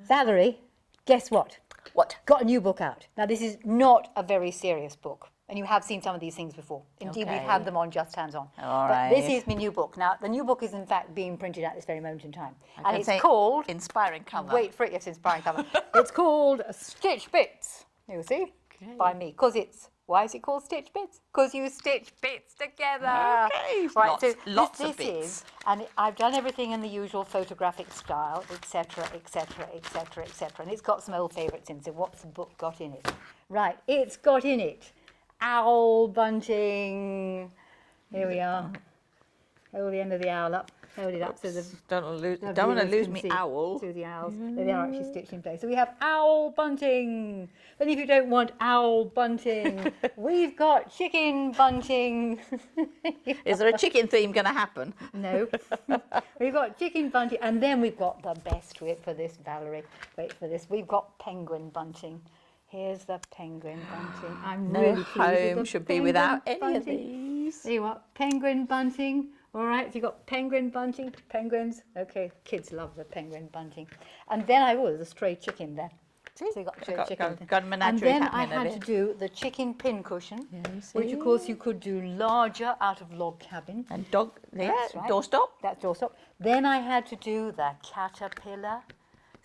Valerie, guess what? What? Got a new book out. Now, this is not a very serious book. And you have seen some of these things before. Indeed, we've had them on Just Hands On. All but right. this is my new book. Now, the new book is, in fact, being printed at this very moment in time. And it's called... Inspiring cover. Wait for it, yes, inspiring cover. It's called Stitch Bits. You see? Okay. By me. Because it's... Why is it called Stitch Bits? Because you stitch bits together. Okay. Right, lots so of bits. And I've done everything in the usual photographic style, etc., etc., etc., etc. And it's got some old favourites in. So what's the book got in it? Right, it's got in it owl bunting. Here we are. Hold the end of the owl up. Hold it up so the don't want to lose me owl. To the owls. They are actually stitched in place. So we have owl bunting. And if you don't want owl bunting, we've got chicken bunting. Is there a chicken theme going to happen? No. We've got chicken bunting, and then we've got the best whip for this, Valerie. Wait for this. We've got penguin bunting. Here's the penguin bunting. I'm really pleased with home should be without any bunting. of these. There you are, penguin bunting. All right, so you've got penguin bunting, penguins. Okay, kids love the penguin bunting. And then there's a stray chicken there. So you got stray chicken. Got a menagerie and then happening I had to do the chicken pin cushion, which of course you could do larger out of log cabin. And That's right. doorstop. That's doorstop. Then I had to do the caterpillar.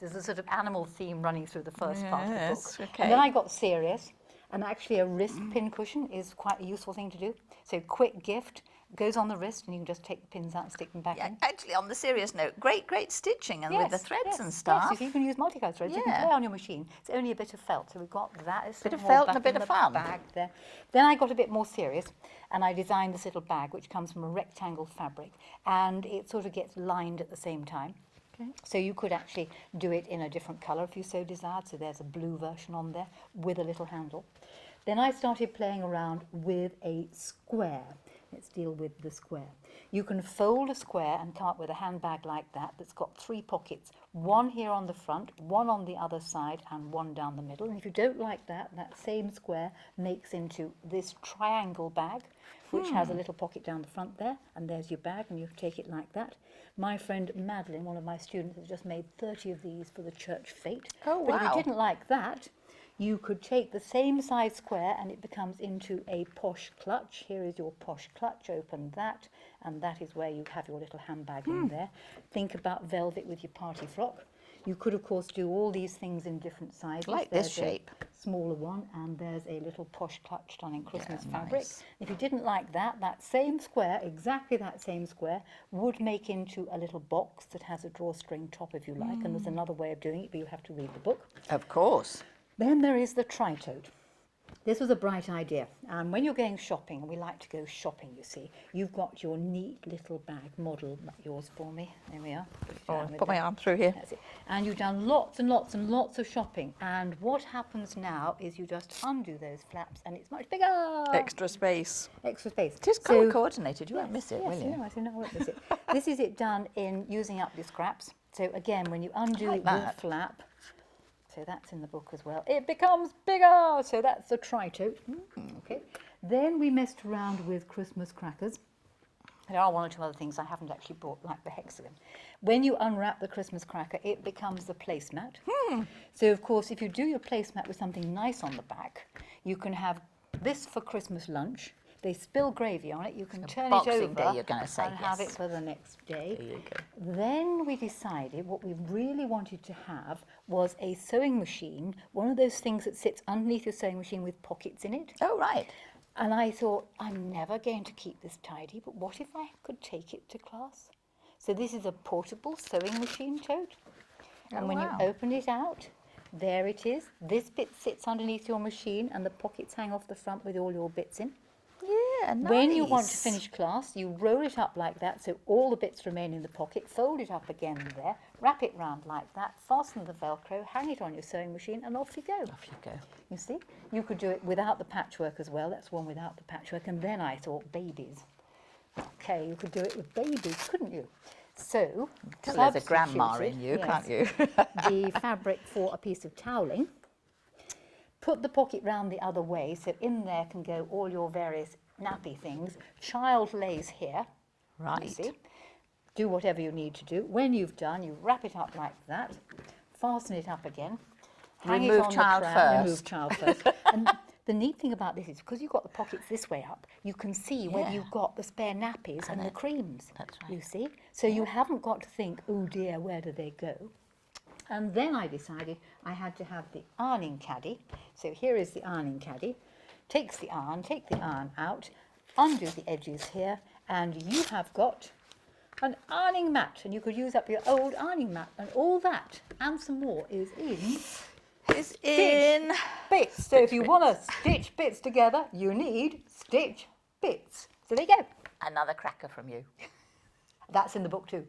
There's a sort of animal theme running through the first part of the book. Okay. And then I got serious. And actually a wrist pin cushion is quite a useful thing to do. So quick gift, goes on the wrist and you can just take the pins out and stick them back in. Actually, on the serious note, great stuitching and with the threads and stuff. Yes, you can use multicolour threads. You can play on your machine. It's only a bit of felt, so we've got that. It's bit of felt and a bit of fun. Bag there. Then I got a bit more serious and I designed this little bag which comes from a rectangle fabric and it sort of gets lined at the same time. Okay. So you could actually do it in a different colour if you so desired. So there's a blue version on there with a little handle. Then I started playing around with a square. Let's deal with the square. You can fold a square and come up with a handbag like that that's got 3 pockets. One here on the front, one on the other side, and one down the middle. And if you don't like that, that same square makes into this triangle bag, which has a little pocket down the front there. And there's your bag, and you take it like that. My friend Madeline, one of my students, has just made 30 of these for the church fete. Oh, wow. But if you didn't like that, you could take the same size square and it becomes into a posh clutch. Here is your posh clutch, open that, and that is where you have your little handbag in there. Think about velvet with your party frock. You could, of course, do all these things in different sizes. Like this shape. Smaller one, and there's a little posh clutch done in Christmas fabric. Nice. If you didn't like that, that same square, exactly that same square, would make into a little box that has a drawstring top if you like, and there's another way of doing it, but you have to read the book. Of course. Then there is the Tote. This was a bright idea. And when you're going shopping, and we like to go shopping, you see, you've got your neat little bag, model yours for me. There we are. Put my arm through here. That's it. And you've done lots and lots and lots of shopping. And what happens now is you just undo those flaps and it's much bigger. Extra space. Extra space. It is colour coordinated. You won't miss it, will you? Yes, I won't miss it. This is it done in using up your scraps. So again, when you undo the flap, so that's in the book as well, it becomes bigger. So that's the Tote. Okay. Then we messed around with Christmas crackers. There are one or two other things I haven't actually bought, like the hexagon. When you unwrap the Christmas cracker, it becomes the placemat. So, of course, if you do your placemat with something nice on the back, you can have this for Christmas lunch. They spill gravy on it. You can turn it over Day, you're going to say, and have it for the next day. There you go. Then we decided what we really wanted to have was a sewing machine, one of those things that sits underneath your sewing machine with pockets in it. Oh, right. And I thought, I'm never going to keep this tidy, but what if I could take it to class? So this is a portable sewing machine, Tote. And when you open it out, there it is. This bit sits underneath your machine and the pockets hang off the front with all your bits in. Yeah, nice. When you want to finish class, you roll it up like that so all the bits remain in the pocket, fold it up again there, wrap it round like that, fasten the Velcro, hang it on your sewing machine and off you go. Off you go. You see? You could do it without the patchwork as well. That's one without the patchwork. And then I thought, babies. Okay, you could do it with babies, couldn't you? So, there's a grandma in you, can't you? The fabric for a piece of toweling. Put the pocket round the other way, so in there can go all your various nappy things. Child lays here. Right. You see? Do whatever you need to do. When you've done, you wrap it up like that, fasten it up again, hang it Remove on child the pram, first. remove child first. And the neat thing about this is because you've got the pockets this way up, you can see whether Yeah. you've got the spare nappies and the creams. That's right. You see? So you haven't got to think, oh dear, where do they go? And then I decided I had to have the ironing caddy. So here is the ironing caddy. Take the iron out, undo the edges here, and you have got an ironing mat. And you could use up your old ironing mat. And all that and some more is in Is in bits. So if you want to stitch bits together, you need stitch bits. So there you go. another cracker from you. That's in the book too.